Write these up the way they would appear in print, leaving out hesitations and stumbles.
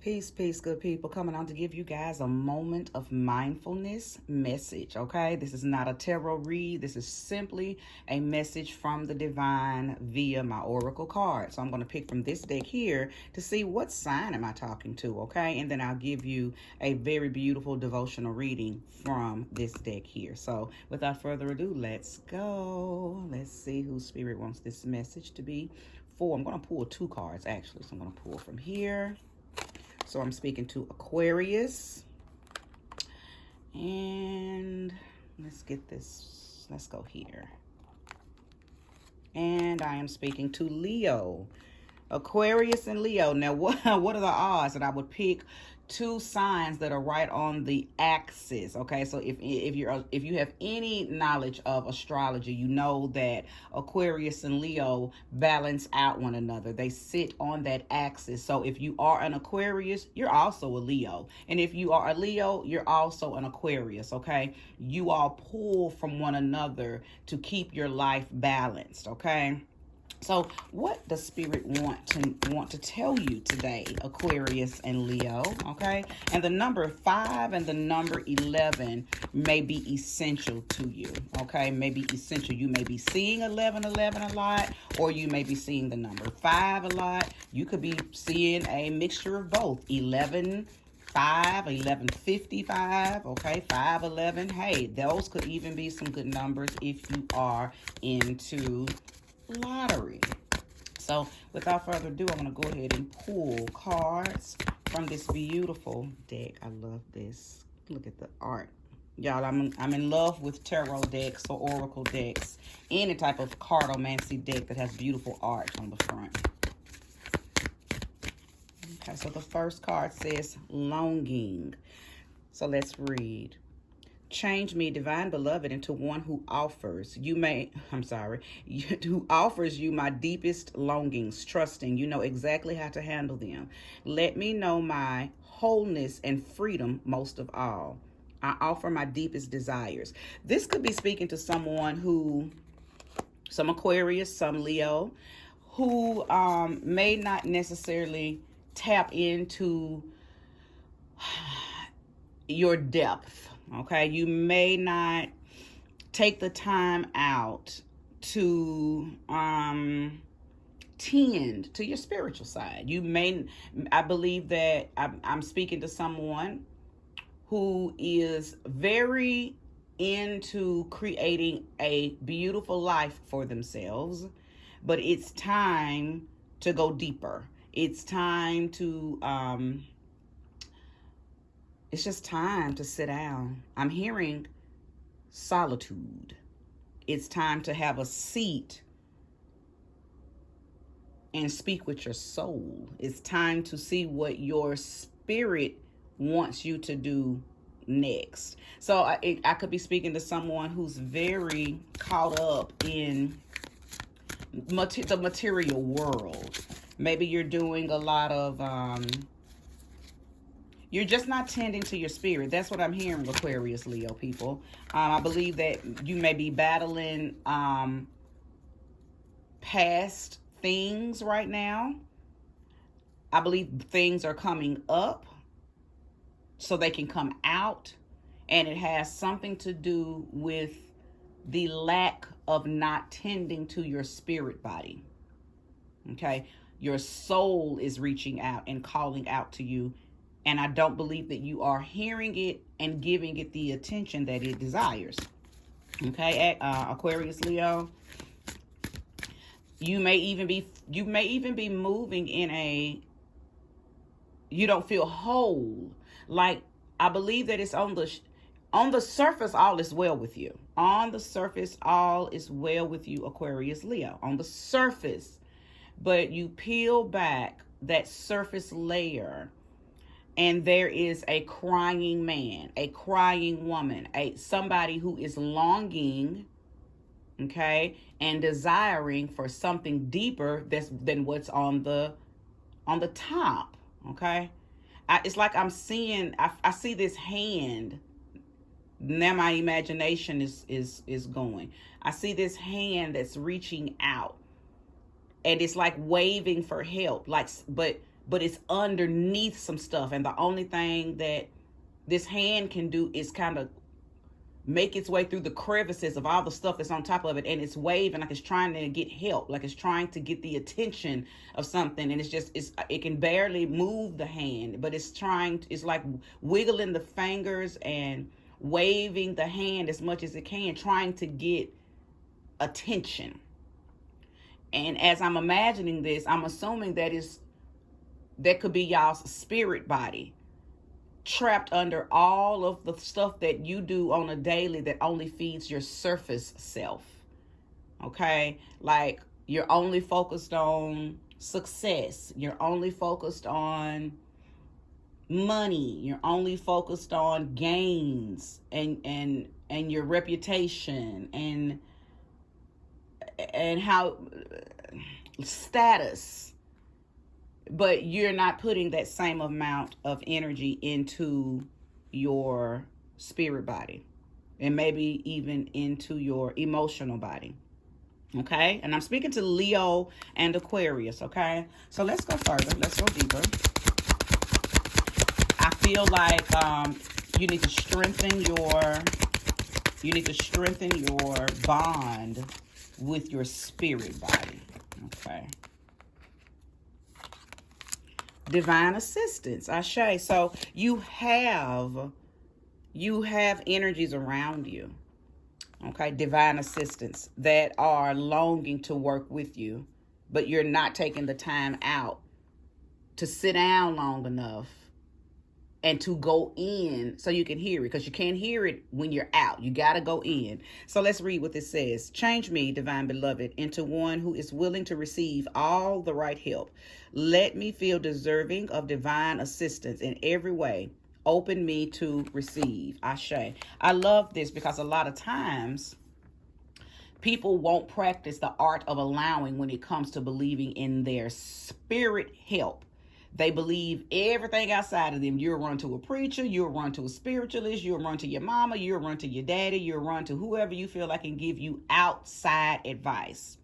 Peace, peace, good people. Coming on to give you guys a moment of mindfulness message, okay? This is not a tarot read. This is simply a message from the divine via my oracle card. So I'm going to pick from this deck here to see what sign am I talking to, okay? And then I'll give you a very beautiful devotional reading from this deck here. So without further ado, let's go. Let's see who Spirit wants this message to be for. I'm going to pull two cards, actually. So I'm going to pull from here. So I'm speaking to Aquarius. And let's get this. Let's go here. And I am speaking to Leo. Aquarius and Leo. Now, what are the odds that I would pick two signs that are right on the axis? Okay, so if you have any knowledge of astrology, you know that Aquarius and Leo balance out one another. They sit on that axis. So if you are an Aquarius, you're also a Leo, and if you are a Leo, you're also an Aquarius. Okay, you all pull from one another to keep your life balanced. Okay. So what does Spirit want to tell you today, Aquarius and Leo, okay? And the number 5 and the number 11 may be essential to you, okay? May be essential. You may be seeing 1111 a lot, or you may be seeing the number 5 a lot. You could be seeing a mixture of both, 11, 5, 1155, okay, 511. Hey, those could even be some good numbers if you are into lottery. So without further ado, I'm going to go ahead and pull cards from this beautiful deck. I love this. Look at the art. Y'all, I'm in love with tarot decks or oracle decks. Any type of cartomancy deck that has beautiful art on the front. Okay, so the first card says longing. So let's read. Change me, divine beloved, into one who offers you who offers you my deepest longings, trusting you know exactly how to handle them. Let me know my wholeness and freedom most of all. I offer my deepest desires. This could be speaking to someone who, some Aquarius, some Leo, who may not necessarily tap into your depth. Okay, you may not take the time out to tend to your spiritual side. I believe that I'm speaking to someone who is very into creating a beautiful life for themselves, but it's time to go deeper. It's time to it's just time to sit down. I'm hearing solitude. It's time to have a seat and speak with your soul. It's time to see what your spirit wants you to do next. So I could be speaking to someone who's very caught up in the material world. Maybe you're doing a lot of you're just not tending to your spirit. That's what I'm hearing, Aquarius, Leo people. I believe that you may be battling past things right now. I believe things are coming up so they can come out. And it has something to do with the lack of not tending to your spirit body. Okay? Your soul is reaching out and calling out to you. And I don't believe that you are hearing it and giving it the attention that it desires. Okay, Aquarius, Leo. You may even be moving in a, you don't feel whole. Like, I believe that it's on the surface, all is well with you. On the surface, all is well with you, Aquarius, Leo. On the surface. But you peel back that surface layer, and there is a crying man, a crying woman, somebody who is longing, okay, and desiring for something deeper than what's on the top, okay. It's like I'm seeing, I see this hand. Now my imagination is going. I see this hand that's reaching out, and it's like waving for help, but but it's underneath some stuff. And the only thing that this hand can do is kind of make its way through the crevices of all the stuff that's on top of it, and it's waving like it's trying to get help, like it's trying to get the attention of something, and it can barely move the hand, but it's like wiggling the fingers and waving the hand as much as it can, trying to get attention. And as I'm imagining this, I'm assuming that could be y'all's spirit body, trapped under all of the stuff that you do on a daily that only feeds your surface self. Okay? Like, you're only focused on success. You're only focused on money. You're only focused on gains and your reputation and how status. But you're not putting that same amount of energy into your spirit body, and maybe even into your emotional body. Okay? And I'm speaking to Leo and Aquarius. Okay? So let's go further. Let's go deeper. I feel like you need to strengthen your bond with your spirit body. Okay? Divine assistance, Ashe. So you have energies around you, okay, divine assistants that are longing to work with you, but you're not taking the time out to sit down long enough and to go in so you can hear it, because you can't hear it when you're out. You got to go in. So let's read what this says. Change me, divine beloved, into one who is willing to receive all the right help. Let me feel deserving of divine assistance in every way. Open me to receive. Ashe. I love this because a lot of times people won't practice the art of allowing when it comes to believing in their spirit help. They believe everything outside of them. You'll run to a preacher, you'll run to a spiritualist, you'll run to your mama, you'll run to your daddy, you'll run to whoever you feel like can give you outside advice.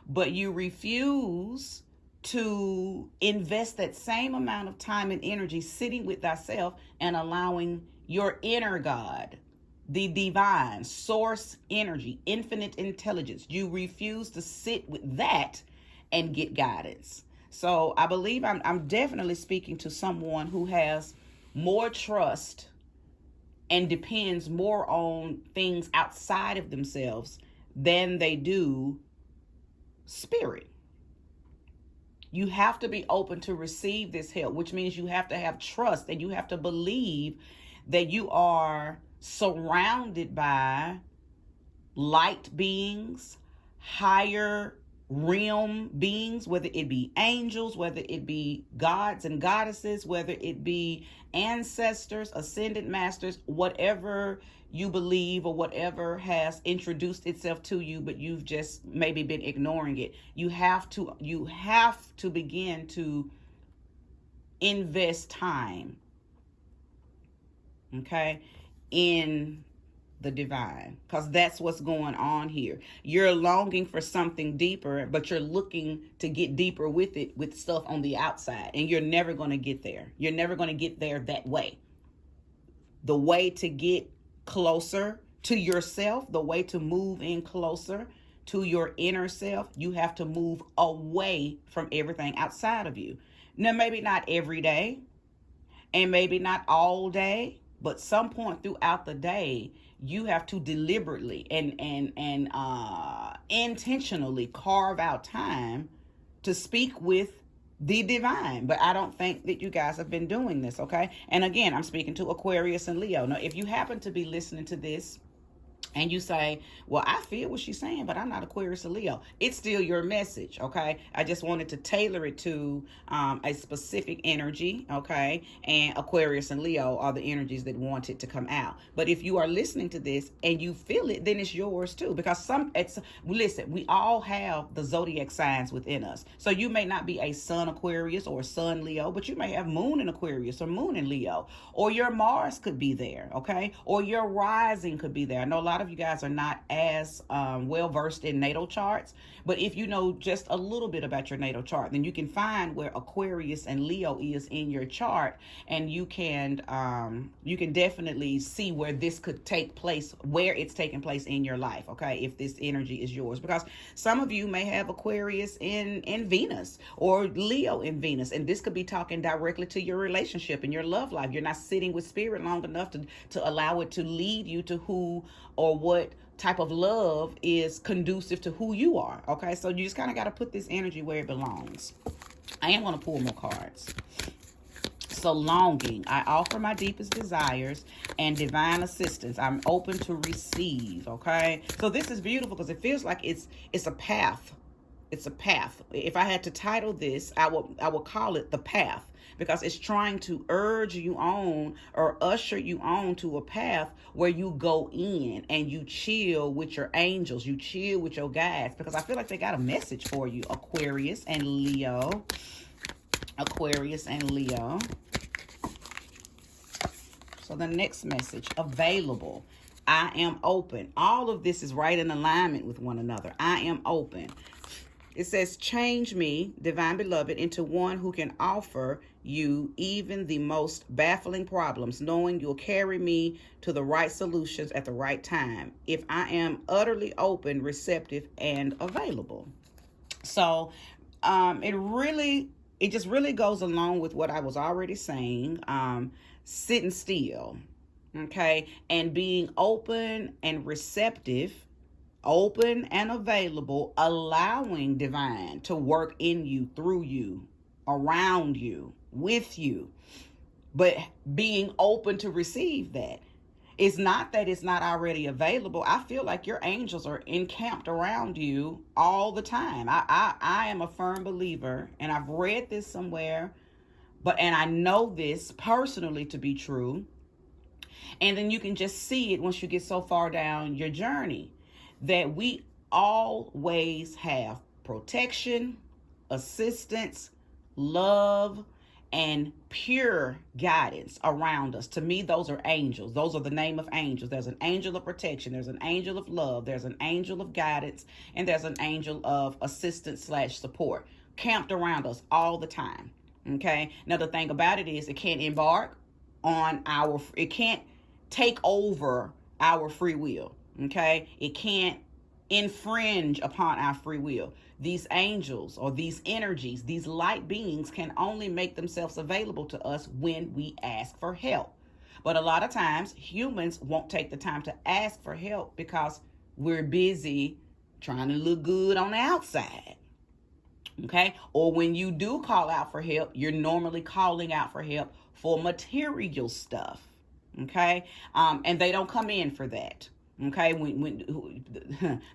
But you refuse to invest that same amount of time and energy sitting with thyself and allowing your inner God, the divine source energy, infinite intelligence. You refuse to sit with that and get guidance. So I believe I'm definitely speaking to someone who has more trust and depends more on things outside of themselves than they do spirit. You have to be open to receive this help, which means you have to have trust and you have to believe that you are surrounded by light beings, higher realm beings, whether it be angels, whether it be gods and goddesses, whether it be ancestors, ascended masters, whatever you believe or whatever has introduced itself to you, but you've just maybe been ignoring it. You have to begin to invest time, okay, in the divine, because that's what's going on here. You're longing for something deeper, but you're looking to get deeper with it, with stuff on the outside, and you're never going to get there. You're never going to get there that way. The way to get closer to yourself, the way to move in closer to your inner self, you have to move away from everything outside of you. Now, maybe not every day, and maybe not all day, but some point throughout the day, you have to deliberately and intentionally carve out time to speak with the divine. But I don't think that you guys have been doing this, okay? And again, I'm speaking to Aquarius and Leo. Now, if you happen to be listening to this and you say, well, I feel what she's saying, but I'm not Aquarius or Leo, it's still your message, okay? I just wanted to tailor it to a specific energy, okay? And Aquarius and Leo are the energies that want it to come out. But if you are listening to this and you feel it, then it's yours too. Because listen, we all have the zodiac signs within us. So you may not be a sun Aquarius or a sun Leo, but you may have moon in Aquarius or moon in Leo. Or your Mars could be there, okay? Or your rising could be there. I know a lot lot of you guys are not as well versed in natal charts. But if you know just a little bit about your natal chart, then you can find where Aquarius and Leo is in your chart, and you can definitely see where this could take place, where it's taking place in your life. Okay, if this energy is yours, because some of you may have Aquarius in Venus or Leo in Venus, and this could be talking directly to your relationship and your love life. You're not sitting with spirit long enough to allow it to lead you to who or what type of love is conducive to who you are. Okay, so you just kind of got to put this energy where it belongs. I am going to pull more cards. So longing, I offer my deepest desires and divine assistance. I'm open to receive. Okay, so this is beautiful because it feels like it's a path. It's a path. If I had to title this, I would call it the path, because it's trying to urge you on or usher you on to a path where you go in and you chill with your angels, you chill with your guides, because I feel like they got a message for you, Aquarius and Leo. Aquarius and Leo. So the next message, available. I am open. All of this is right in alignment with one another. I am open. It says, change me, divine beloved, into one who can offer you even the most baffling problems, knowing you'll carry me to the right solutions at the right time, if I am utterly open, receptive, and available. So it just really goes along with what I was already saying. Sitting still, okay, and being open and receptive, open and available, allowing divine to work in you, through you, around you, with you, but being open to receive that. It's not that it's not already available. I feel like your angels are encamped around you all the time. I am a firm believer, and I've read this somewhere, and I know this personally to be true. And then you can just see it once you get so far down your journey, that we always have protection, assistance, love, and pure guidance around us. To me, those are angels. Those are the name of angels. There's an angel of protection. There's an angel of love. There's an angel of guidance. And there's an angel of assistance / support camped around us all the time. Okay. Now, the thing about it is, it can't embark on it can't take over our free will. Okay, it can't infringe upon our free will. These angels or these energies, these light beings, can only make themselves available to us when we ask for help. But a lot of times humans won't take the time to ask for help because we're busy trying to look good on the outside. Okay, or when you do call out for help, you're normally calling out for help for material stuff. Okay, and they don't come in for that. Okay, when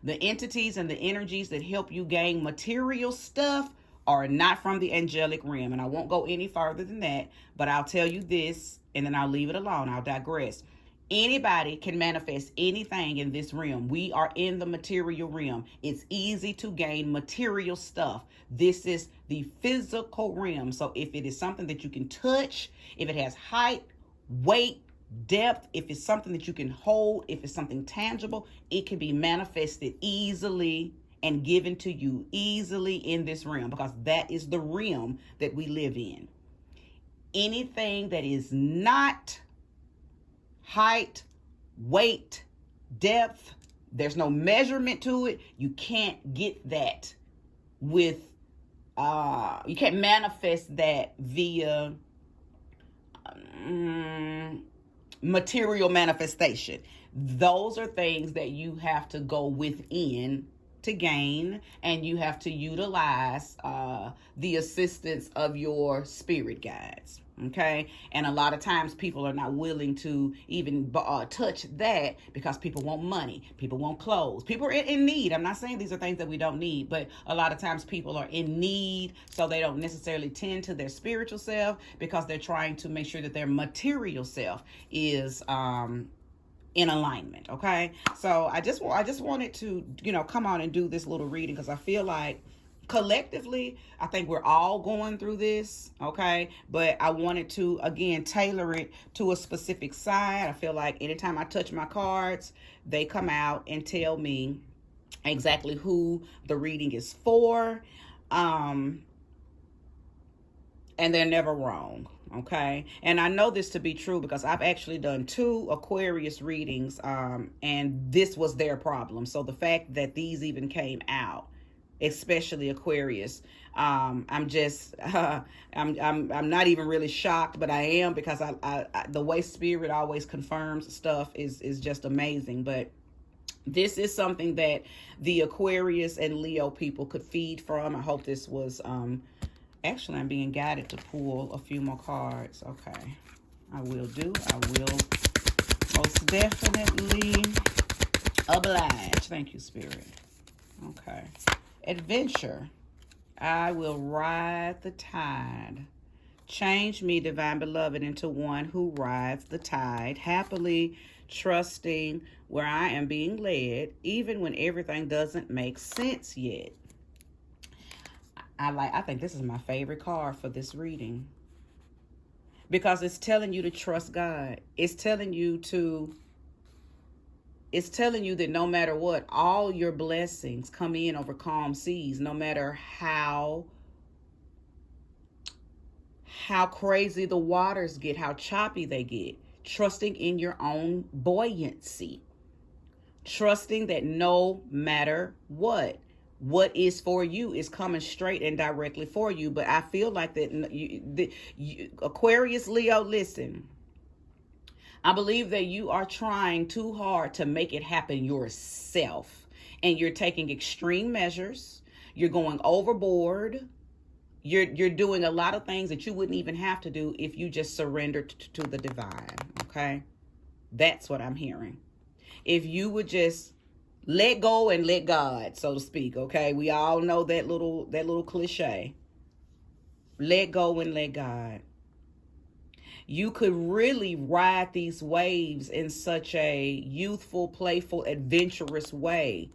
the entities and the energies that help you gain material stuff are not from the angelic realm. And I won't go any further than that, but I'll tell you this, and then I'll leave it alone. I'll digress. Anybody can manifest anything in this realm. We are in the material realm. It's easy to gain material stuff. This is the physical realm. So if it is something that you can touch, if it has height, weight, depth, if it's something that you can hold, if it's something tangible, it can be manifested easily and given to you easily in this realm, because that is the realm that we live in. Anything that is not height, weight, depth, there's no measurement to it, you can't get that with you can't manifest that via material manifestation. Those are things that you have to go within to gain, and you have to utilize the assistance of your spirit guides. Okay, and a lot of times people are not willing to even touch that because people want money, people want clothes, people are in need. I'm not saying these are things that we don't need, but a lot of times people are in need, so they don't necessarily tend to their spiritual self because they're trying to make sure that their material self is in alignment. Okay, so I just wanted to come on and do this little reading because I feel like collectively, I think we're all going through this, okay? But I wanted to, again, tailor it to a specific side. I feel like anytime I touch my cards, they come out and tell me exactly who the reading is for. And they're never wrong, okay? And I know this to be true because I've actually done 2 Aquarius readings, and this was their problem. So the fact that these even came out, especially Aquarius, I'm just I'm not even really shocked, but I am, because I the way spirit always confirms stuff is just amazing. But this is something that the Aquarius and Leo people could feed from. I hope this was actually, I'm being guided to pull a few more cards. Okay, I will most definitely oblige. Thank you, Spirit. Okay. Adventure. I will ride the tide. Change me, Divine Beloved, into one who rides the tide, happily trusting where I am being led, even when everything doesn't make sense yet. I think this is my favorite card for this reading, because it's telling you to trust God. It's telling you that no matter what, all your blessings come in over calm seas, no matter how crazy the waters get, how choppy they get. Trusting in your own buoyancy. Trusting that no matter what is for you is coming straight and directly for you. But I feel like that Aquarius, Leo, listen. I believe that you are trying too hard to make it happen yourself. And you're taking extreme measures. You're going overboard. You're doing a lot of things that you wouldn't even have to do if you just surrendered to the divine, okay? That's what I'm hearing. If you would just let go and let God, so to speak, okay? We all know that little cliche. Let go and let God. You could really ride these waves in such a youthful, playful, adventurous way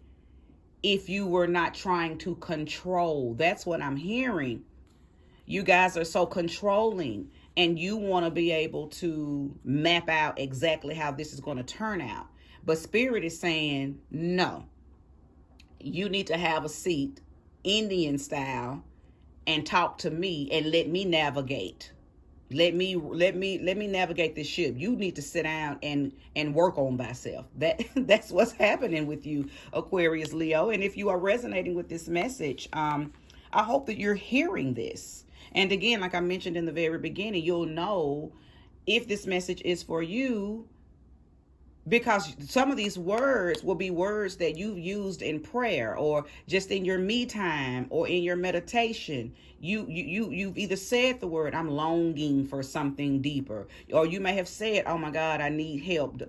if you were not trying to control. That's what I'm hearing. You guys are so controlling, and you want to be able to map out exactly how this is going to turn out. But Spirit is saying, no, you need to have a seat, Indian style, and talk to me and let me navigate. Let me navigate this ship. You need to sit down and work on thyself. That's what's happening with you, Aquarius, Leo. And if you are resonating with this message, I hope that you're hearing this. And again, like I mentioned in the very beginning, you'll know if this message is for you, because some of these words will be words that you've used in prayer or just in your me time or in your meditation. You've either said the word, I'm longing for something deeper, or you may have said, oh my God, I need help.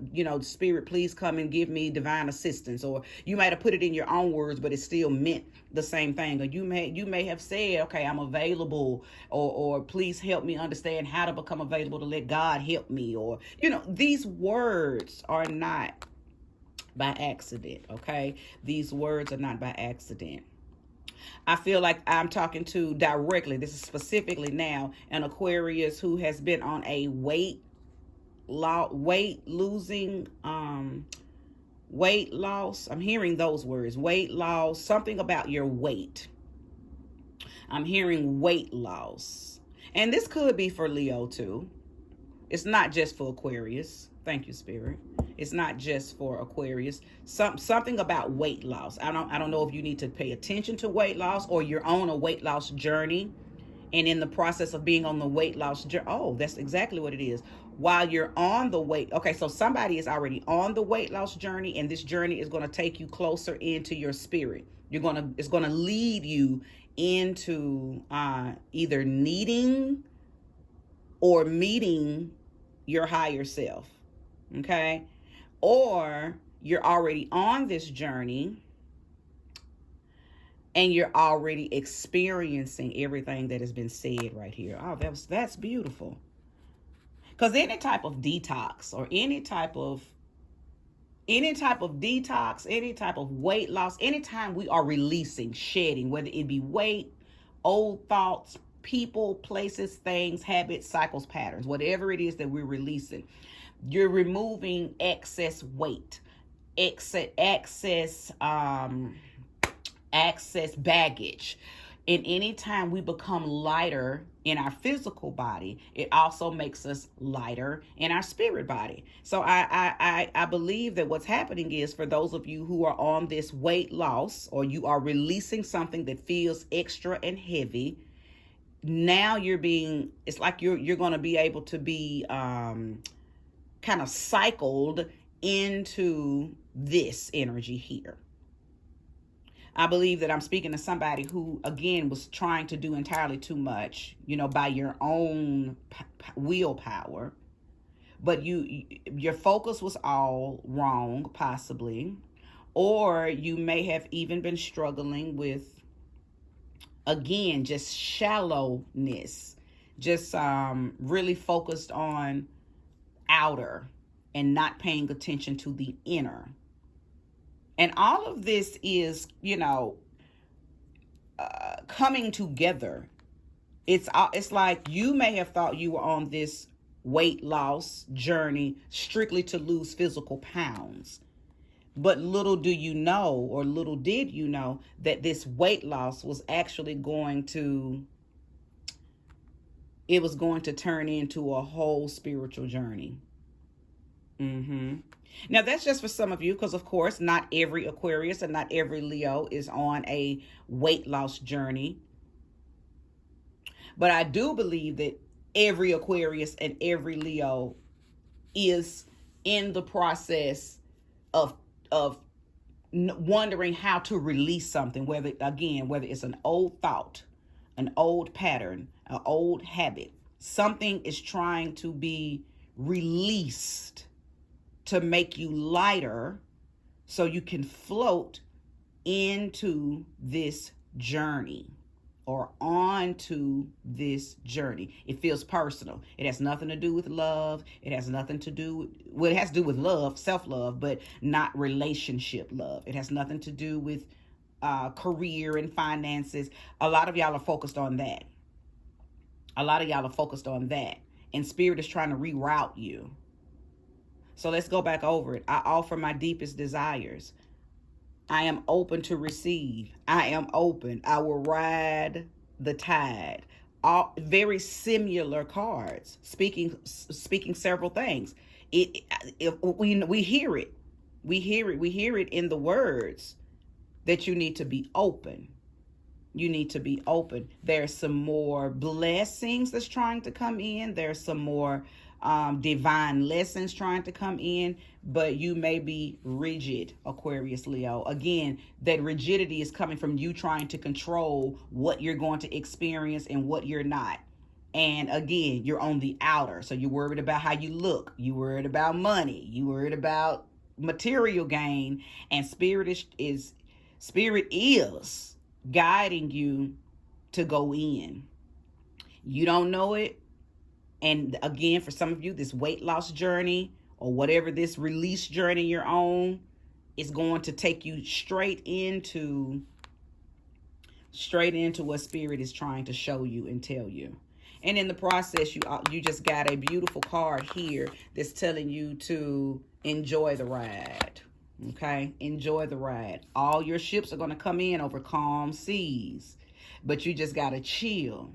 Spirit, please come and give me divine assistance. Or you might have put it in your own words, but it still meant the same thing. Or you may have said, okay, I'm available, or please help me understand how to become available to let God help me. Or, these words are not by accident, okay? These words are not by accident. I feel like I'm talking to directly, this is specifically now, an Aquarius who has been on a weight loss. I'm hearing those words, weight loss, something about your weight. I'm hearing weight loss. And this could be for Leo too. It's not just for Aquarius. Thank you, Spirit. It's not just for Aquarius. Something about weight loss. I don't know if you need to pay attention to weight loss, or you're on a weight loss journey, and in the process of being on the weight loss journey. Oh, that's exactly what it is. While you're on the weight. Okay, so somebody is already on the weight loss journey, and this journey is going to take you closer into your spirit. It's going to lead you into either needing or meeting your higher self. Okay, or you're already on this journey and you're already experiencing everything that has been said right here. Oh, that's beautiful. Because any type of detox or any type of any type of detox, any type of weight loss, anytime we are releasing, shedding, whether it be weight, old thoughts, people, places, things, habits, cycles, patterns, whatever it is that we're releasing, you're removing excess weight, excess baggage. And anytime we become lighter in our physical body, it also makes us lighter in our spirit body. So I believe that what's happening is, for those of you who are on this weight loss, or you are releasing something that feels extra and heavy, now it's like you're going to be able to be kind of cycled into this energy here. I believe that I'm speaking to somebody who, again, was trying to do entirely too much, by your own willpower. But your focus was all wrong, possibly. Or you may have even been struggling with, again, just shallowness. Just really focused on outer and not paying attention to the inner. And all of this is, coming together. It's like you may have thought you were on this weight loss journey strictly to lose physical pounds. But little do you know, or little did you know, that this weight loss was actually going to turn into a whole spiritual journey. Now, that's just for some of you, because, of course, not every Aquarius and not every Leo is on a weight loss journey. But I do believe that every Aquarius and every Leo is in the process of wondering how to release something, whether it's an old thought, an old pattern, an old habit. Something is trying to be released to make you lighter so you can float into this journey or onto this journey. It feels personal. It has nothing to do with love. It has nothing to do with, it has to do with love, self-love, but not relationship love. It has nothing to do with career and finances. A lot of y'all are focused on that. And Spirit is trying to reroute you. So let's go back over it. I offer my deepest desires. I am open to receive. I am open. I will ride the tide. All very similar cards, speaking several things. We hear it. We hear it in the words that you need to be open. You need to be open. There's some more blessings that's trying to come in. There's some more divine lessons trying to come in, but you may be rigid, Aquarius Leo. Again, that rigidity is coming from you trying to control what you're going to experience and what you're not. And again, you're on the outer, so you're worried about how you look. You're worried about money. You're worried about material gain. And Spirit is guiding you to go in. You don't know it. And again, for some of you, this weight loss journey or whatever this release journey you're on is going to take you straight into what Spirit is trying to show you and tell you. And in the process, you just got a beautiful card here that's telling you to enjoy the ride. Okay? Enjoy the ride. All your ships are going to come in over calm seas, but you just got to chill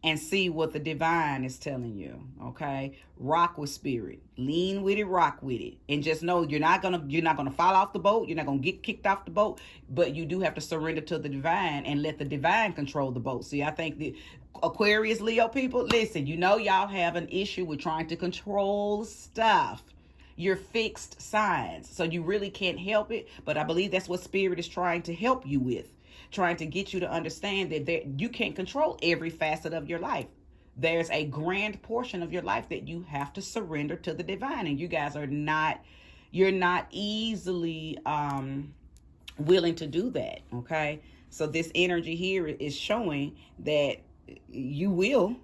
and see what the divine is telling you. Okay, rock with Spirit, lean with it, rock with it, and just know you're not gonna fall off the boat. You're not gonna get kicked off the boat, but you do have to surrender to the divine and let the divine control the boat. See, I think the Aquarius Leo people, listen, y'all have an issue with trying to control stuff. You're fixed signs, so you really can't help it. But I believe that's what Spirit is trying to help you with. Trying to get you to understand that you can't control every facet of your life. There's a grand portion of your life that you have to surrender to the divine, and you guys you're not easily willing to do that. Okay, so this energy here is showing that you will,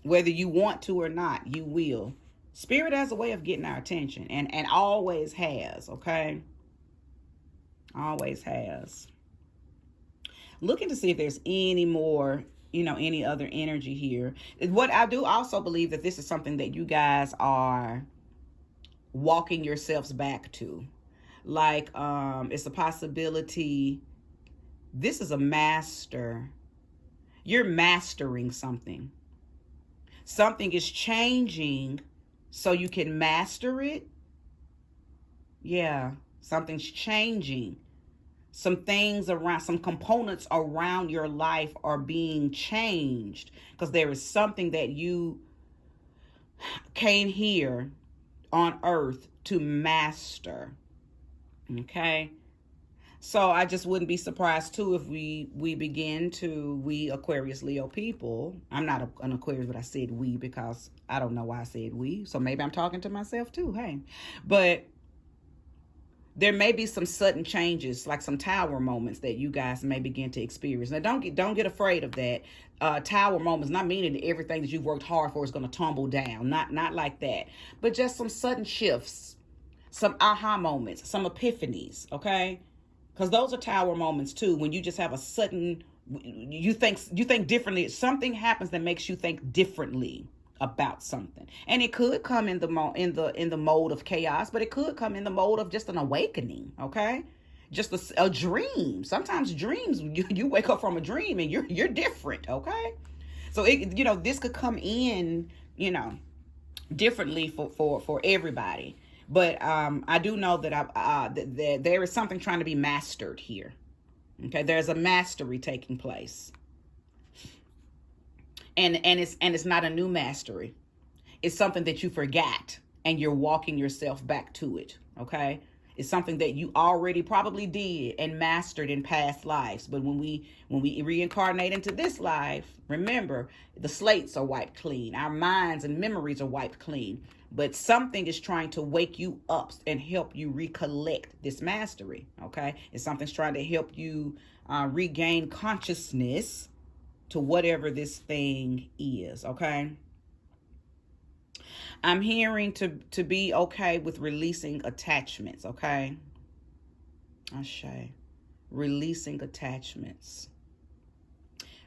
whether you want to or not, you will Spirit has a way of getting our attention, and always has, okay? Always has. Looking to see if there's any more, any other energy here. What I do also believe that this is something that you guys are walking yourselves back to. Like, it's a possibility. This is a master. You're mastering something. Something is changing so you can master it. Yeah, something's changing. Some things around, some components around your life are being changed because there is something that you came here on earth to master. Okay? So I just wouldn't be surprised too if we Aquarius Leo people, I'm not an Aquarius, but I said we because I don't know why I said we. So maybe I'm talking to myself too. Hey, but there may be some sudden changes, like some tower moments that you guys may begin to experience. Now, don't get afraid of that. Tower moments, not meaning that everything that you've worked hard for is going to tumble down. Not like that. But just some sudden shifts, some aha moments, some epiphanies, okay? Because those are tower moments too, when you just have a sudden, you think differently. Something happens that makes you think differently about something, and it could come in the mode of chaos, but it could come in the mode of just an awakening. Okay, just a dream. Sometimes dreams, you wake up from a dream and you're different. Okay, so this could come in differently for everybody. But I do know that that there is something trying to be mastered here. Okay, there's a mastery taking place. And it's not a new mastery. It's something that you forgot and you're walking yourself back to it. Okay? It's something that you already probably did and mastered in past lives. But when we reincarnate into this life, remember, the slates are wiped clean. Our minds and memories are wiped clean. But something is trying to wake you up and help you recollect this mastery. Okay? It's something's trying to help you regain consciousness to whatever this thing is. Okay? I'm hearing to be okay with releasing attachments. Okay? Ashe. Releasing attachments.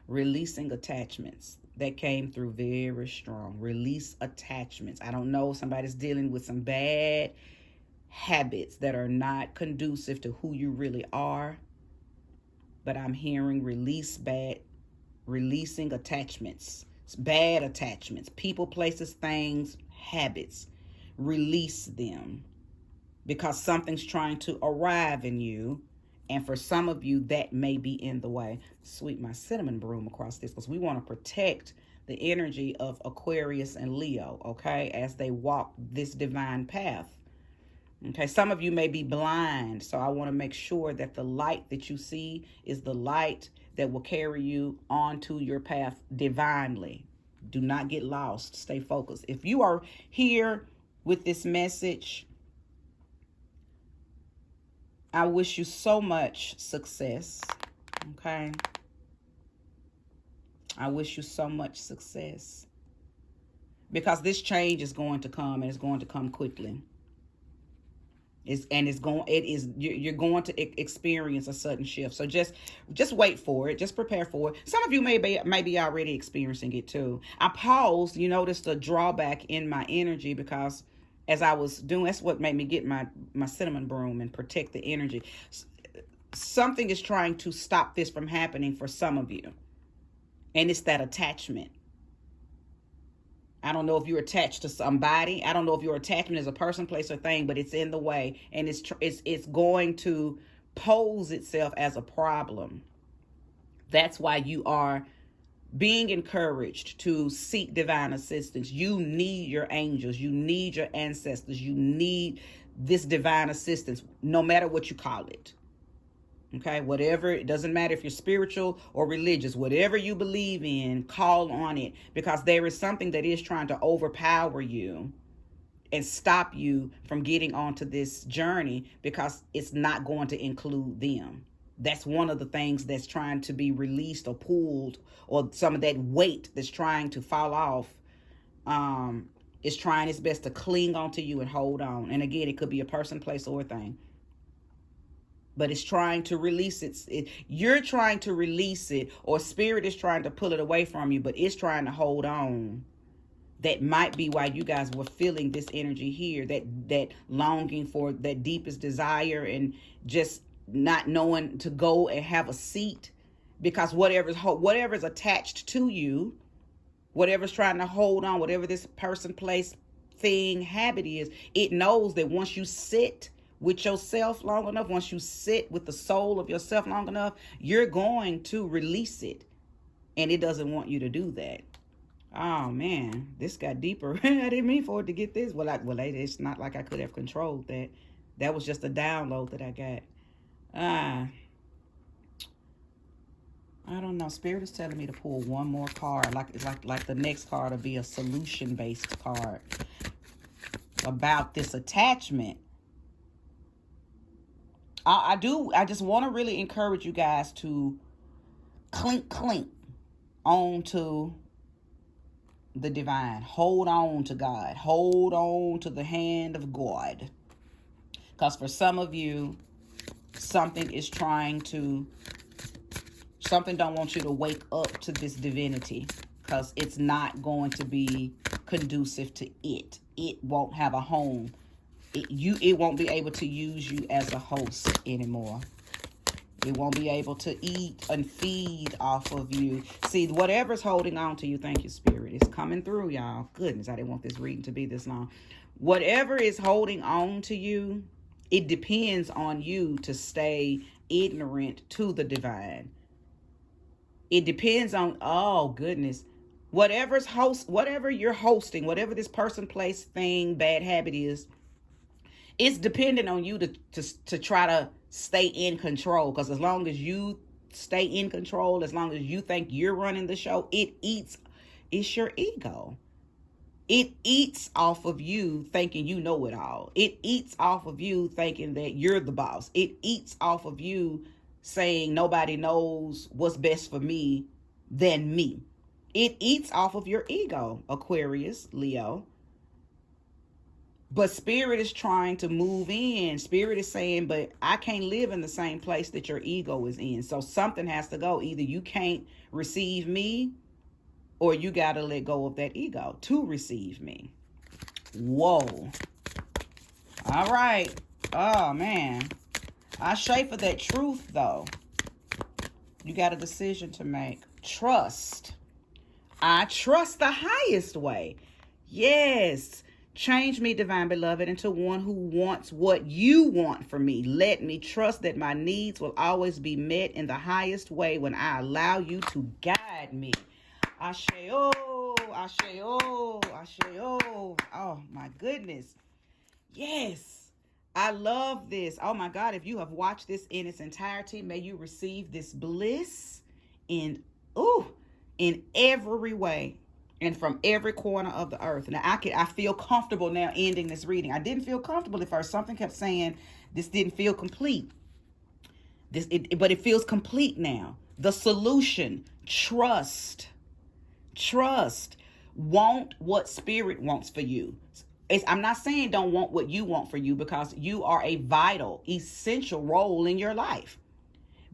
Releasing attachments. That came through very strong. Release attachments. I don't know, somebody's dealing with some bad habits that are not conducive to who you really are. But I'm hearing releasing attachments. Bad attachments. People, places, things, habits. Release them. Because something's trying to arrive in you. And for some of you, that may be in the way. Sweep my cinnamon broom across this because we want to protect the energy of Aquarius and Leo, okay, as they walk this divine path. Okay, some of you may be blind, so I want to make sure that the light that you see is the light that will carry you onto your path divinely. Do not get lost. Stay focused. If you are here with this message, I wish you so much success, okay? I wish you so much success. Because this change is going to come, and it's going to come quickly. You're going to experience a sudden shift. So just wait for it. Just prepare for it. Some of you may be already experiencing it too. I paused. You noticed a drawback in my energy because as I was doing, that's what made me get my cinnamon broom and protect the energy. Something is trying to stop this from happening for some of you. And it's that attachment. I don't know if you're attached to somebody. I don't know if your attachment is a person, place, or thing, but it's in the way. And it's going to pose itself as a problem. That's why you are being encouraged to seek divine assistance. You need your angels. You need your ancestors. You need this divine assistance, no matter what you call it. Okay, whatever, it doesn't matter if you're spiritual or religious, whatever you believe in, call on it, because there is something that is trying to overpower you and stop you from getting onto this journey because it's not going to include them. That's one of the things that's trying to be released or pulled, or some of that weight that's trying to fall off It's trying its best to cling onto you and hold on. And again, it could be a person, place, or a thing. But it's trying to release it. You're trying to release it, or spirit is trying to pull it away from you, but it's trying to hold on. That might be why you guys were feeling this energy here, that longing for that deepest desire, and just not knowing to go and have a seat, because whatever's attached to you, whatever's trying to hold on, whatever this person, place, thing, habit is, it knows that once you sit with yourself long enough, once you sit with the soul of yourself long enough, you're going to release it. And it doesn't want you to do that. Oh man, this got deeper. I didn't mean for it to get this. Well, it's not like I could have controlled that. That was just a download that I got. I don't know. Spirit is telling me to pull one more card. Like the next card will be a solution-based card about this attachment. I just want to really encourage you guys to clink on to the divine. Hold on to God. Hold on to the hand of God. Because for some of you, something don't want you to wake up to this divinity, because it's not going to be conducive to it. It won't have a home. It won't be able to use you as a host anymore. It won't be able to eat and feed off of you. See, whatever's holding on to you, thank you, Spirit, is coming through, y'all. Goodness, I didn't want this reading to be this long. Whatever is holding on to you, it depends on you to stay ignorant to the divine. It depends on, oh goodness, whatever you're hosting, whatever this person, place, thing, bad habit is, it's dependent on you to try to stay in control. Because as long as you stay in control, as long as you think you're running the show, it's your ego. It eats off of you thinking you know it all. It eats off of you thinking that you're the boss. It eats off of you saying nobody knows what's best for me than me. It eats off of your ego, Aquarius, Leo. But Spirit is trying to move in. Spirit is saying, but I can't live in the same place that your ego is in. So something has to go. Either you can't receive me, or you got to let go of that ego to receive me. Whoa. All right. Oh, man. I shake for that truth, though. You got a decision to make. Trust. I trust the highest way. Yes. Change me, divine beloved, into one who wants what you want for me. Let me trust that my needs will always be met in the highest way when I allow you to guide me. Asheo, Asheo, Asheo. Oh, my goodness. Yes. I love this. Oh, my God. If you have watched this in its entirety, may you receive this bliss in every way. And from every corner of the earth. Now, I feel comfortable now ending this reading. I didn't feel comfortable at first. Something kept saying this didn't feel complete. But it feels complete now. The solution, trust. Trust. Want what Spirit wants for you. I'm not saying don't want what you want for you, because you are a vital, essential role in your life.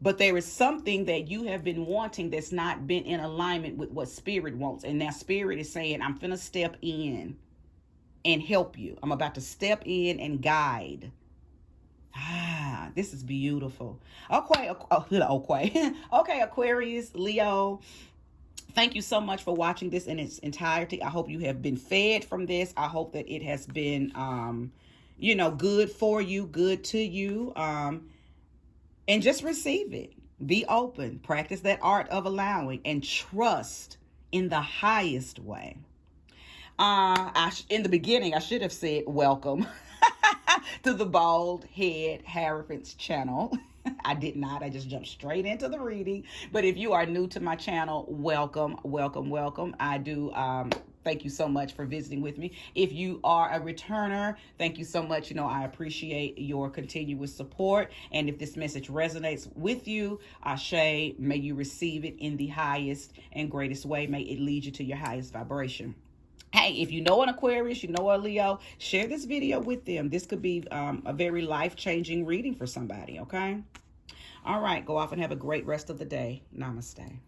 But there is something that you have been wanting that's not been in alignment with what Spirit wants. And now Spirit is saying, I'm finna step in and help you. I'm about to step in and guide. This is beautiful. Okay, Aquarius, Leo. Thank you so much for watching this in its entirety. I hope you have been fed from this. I hope that it has been, good for you, good to you. And just receive it. Be open. Practice that art of allowing, and trust in the highest way. In the beginning, I should have said welcome to the Bald Head Hierophant's channel. I did not. I just jumped straight into the reading. But if you are new to my channel, welcome, welcome, welcome. I do thank you so much for visiting with me. If you are a returner, thank you so much. I appreciate your continuous support. And if this message resonates with you, Ashe, may you receive it in the highest and greatest way. May it lead you to your highest vibration. Hey, if you know an Aquarius, you know a Leo, share this video with them. This could be a very life-changing reading for somebody, okay? All right, go off and have a great rest of the day. Namaste.